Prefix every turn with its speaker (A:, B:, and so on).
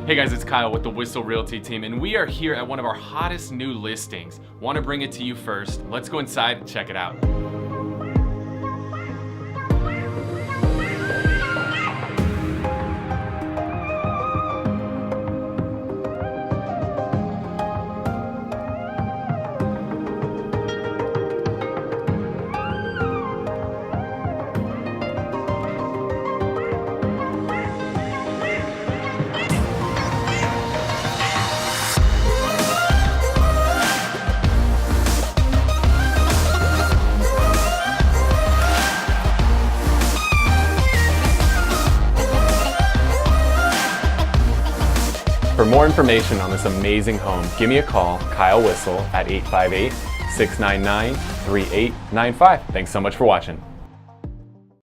A: Hey guys, it's Kyle with the Whissel Realty team, and we are here at one of our hottest new listings. Want to bring it to you first. Let's go inside and check it out. For more information on this amazing home, give me a call, Kyle Whissel, at 858-699-3895. Thanks so much for watching.